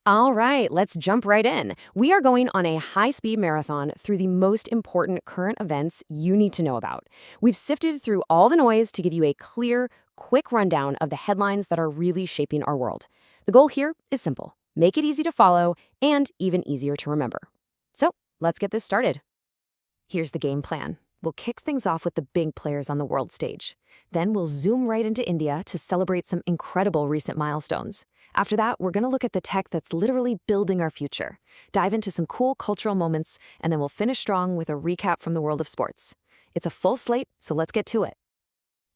All right, let's jump right in. We are going on a high speed marathon through the most important current events you need to know about. We've sifted through all the noise to give you a clear, quick rundown of the headlines that are really shaping our world. The goal here is simple: make it easy to follow and even easier to remember. So let's get this started. Here's the game plan. We'll kick things off with the big players on the world stage. Then we'll zoom right into India to celebrate some incredible recent milestones. After that, we're going to look at the tech that's literally building our future, dive into some cool cultural moments, and then we'll finish strong with a recap from the world of sports. It's a full slate, so let's get to it.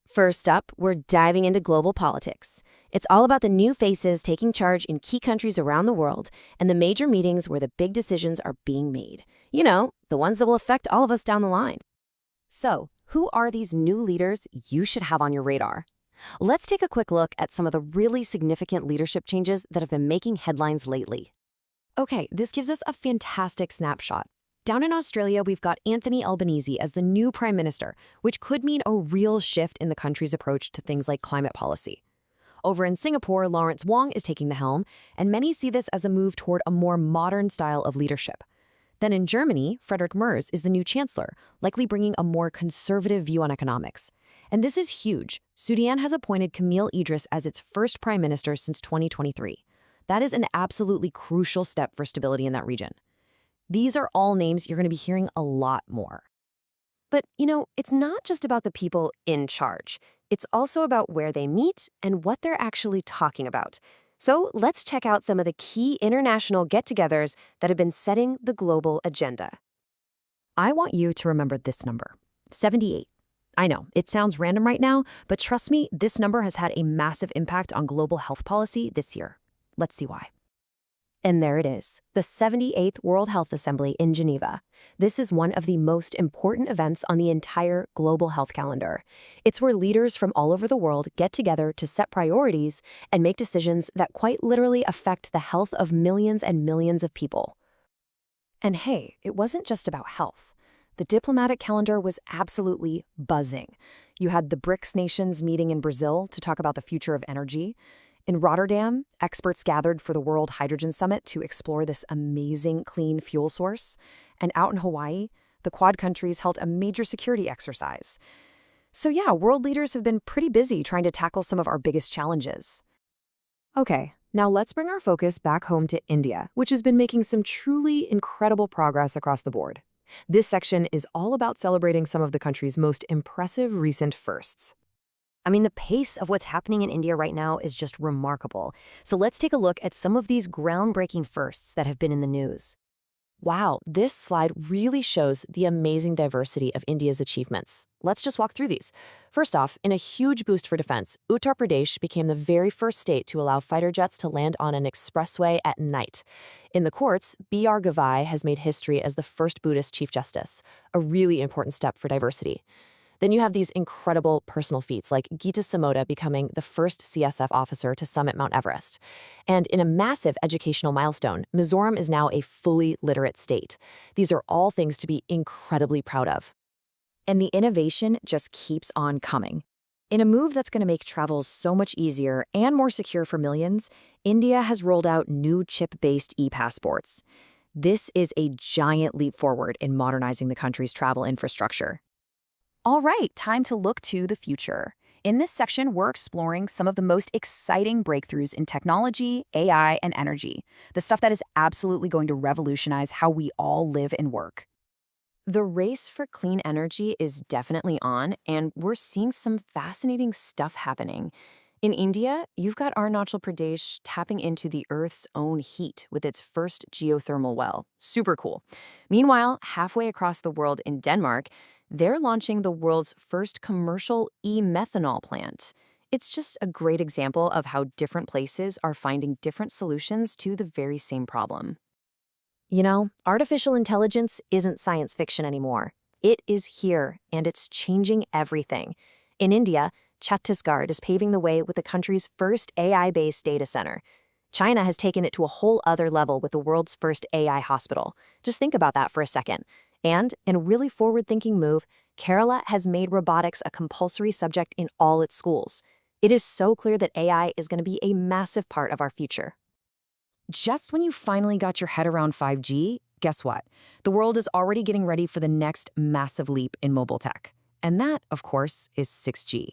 First up, we're diving into global politics. It's all about the new faces taking charge in key countries around the world and the major meetings where the big decisions are being made. You know, the ones that will affect all of us down the line. So, who are these new leaders you should have on your radar? Let's take a quick look at some of the really significant leadership changes that have been making headlines lately. Okay, this gives us a fantastic snapshot. Down in Australia, we've got Anthony Albanese as the new prime minister, which could mean a real shift in the country's approach to things like climate policy. Over in Singapore, Lawrence Wong is taking the helm, and many see this as a move toward a more modern style of leadership. Then in Germany, Friedrich Merz is the new chancellor, likely bringing a more conservative view on economics. And this is huge. Sudan has appointed Camille Idris as its first prime minister since 2023. That is an absolutely crucial step for stability in that region. These are all names you're going to be hearing a lot more. But, it's not just about the people in charge. It's also about where they meet and what they're actually talking about. So let's check out some of the key international get-togethers that have been setting the global agenda. I want you to remember this number, 78. I know, it sounds random right now, but trust me, this number has had a massive impact on global health policy this year. Let's see why. And there it is, the 78th World Health Assembly in Geneva. This is one of the most important events on the entire global health calendar. It's where leaders from all over the world get together to set priorities and make decisions that quite literally affect the health of millions and millions of people. And hey, it wasn't just about health. The diplomatic calendar was absolutely buzzing. You had the BRICS nations meeting in Brazil to talk about the future of energy. In Rotterdam, experts gathered for the World Hydrogen Summit to explore this amazing clean fuel source. And out in Hawaii, the Quad countries held a major security exercise. So yeah, world leaders have been pretty busy trying to tackle some of our biggest challenges. Okay, now let's bring our focus back home to India, which has been making some truly incredible progress across the board. This section is all about celebrating some of the country's most impressive recent firsts. I mean, the pace of what's happening in India right now is just remarkable. So let's take a look at some of these groundbreaking firsts that have been in the news. Wow, this slide really shows the amazing diversity of India's achievements. Let's just walk through these. First off, in a huge boost for defense, Uttar Pradesh became the very first state to allow fighter jets to land on an expressway at night. In the courts, B.R. Gavai has made history as the first Buddhist Chief Justice, a really important step for diversity. Then you have these incredible personal feats like Geeta Samota becoming the first CSF officer to summit Mount Everest. And in a massive educational milestone, Mizoram is now a fully literate state. These are all things to be incredibly proud of. And the innovation just keeps on coming. In a move that's going to make travel so much easier and more secure for millions, India has rolled out new chip-based e-passports. This is a giant leap forward in modernizing the country's travel infrastructure. All right, time to look to the future. In this section, we're exploring some of the most exciting breakthroughs in technology, AI, and energy, the stuff that is absolutely going to revolutionize how we all live and work. The race for clean energy is definitely on, and we're seeing some fascinating stuff happening. In India, you've got Arunachal Pradesh tapping into the Earth's own heat with its first geothermal well. Super cool. Meanwhile, halfway across the world in Denmark, they're launching the world's first commercial e-methanol plant. It's just a great example of how different places are finding different solutions to the very same problem. You know, artificial intelligence isn't science fiction anymore. It is here, and it's changing everything. In India, Chhattisgarh is paving the way with the country's first AI-based data center. China has taken it to a whole other level with the world's first AI hospital. Just think about that for a second. And, in a really forward-thinking move, Kerala has made robotics a compulsory subject in all its schools. It is so clear that AI is going to be a massive part of our future. Just when you finally got your head around 5G, guess what? The world is already getting ready for the next massive leap in mobile tech. And that, of course, is 6G.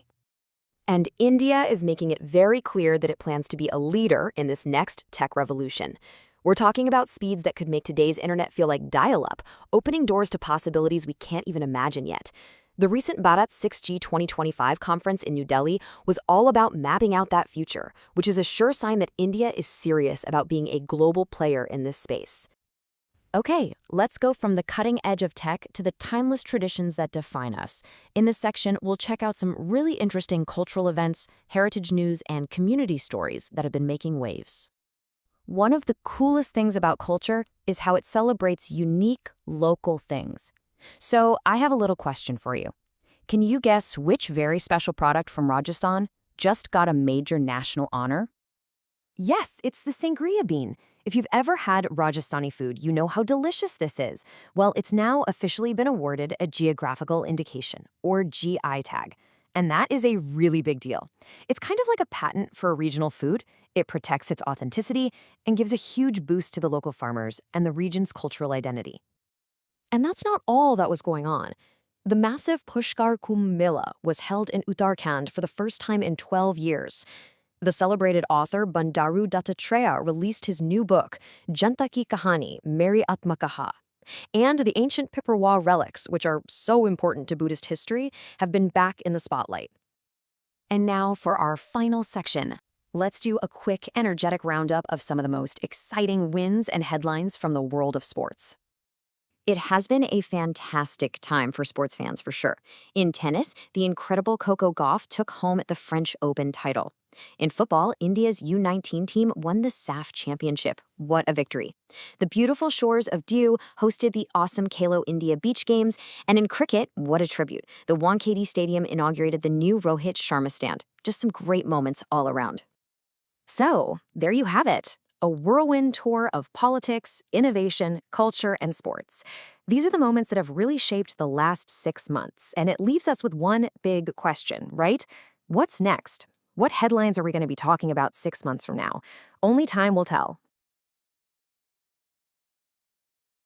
And India is making it very clear that it plans to be a leader in this next tech revolution. We're talking about speeds that could make today's internet feel like dial-up, opening doors to possibilities we can't even imagine yet. The recent Bharat 6G 2025 conference in New Delhi was all about mapping out that future, which is a sure sign that India is serious about being a global player in this space. Okay, let's go from the cutting edge of tech to the timeless traditions that define us. In this section, we'll check out some really interesting cultural events, heritage news, and community stories that have been making waves. One of the coolest things about culture is how it celebrates unique, local things. So I have a little question for you. Can you guess which very special product from Rajasthan just got a major national honor? Yes, it's the sangria bean. If you've ever had Rajasthani food, you know how delicious this is. Well, it's now officially been awarded a geographical indication, or GI tag. And that is a really big deal. It's kind of like a patent for a regional food. It protects its authenticity and gives a huge boost to the local farmers and the region's cultural identity. And that's not all that was going on. The massive Pushkar Kumbh Mela was held in Uttarakhand for the first time in 12 years. The celebrated author Bandaru Dattatreya released his new book, Janta Ki Kahani, Meri Atmakaha. And the ancient Piparwa relics, which are so important to Buddhist history, have been back in the spotlight. And now for our final section. Let's do a quick, energetic roundup of some of the most exciting wins and headlines from the world of sports. It has been a fantastic time for sports fans, for sure. In tennis, the incredible Coco Gauff took home the French Open title. In football, India's U19 team won the SAF championship. What a victory. The beautiful shores of Diu hosted the awesome Khelo India Beach Games. And in cricket, what a tribute. The Wankhede Stadium inaugurated the new Rohit Sharma stand. Just some great moments all around. So, there you have it. A whirlwind tour of politics, innovation, culture, and sports. These are the moments that have really shaped the last 6 months, and it leaves us with one big question, right? What's next? What headlines are we going to be talking about 6 months from now? Only time will tell.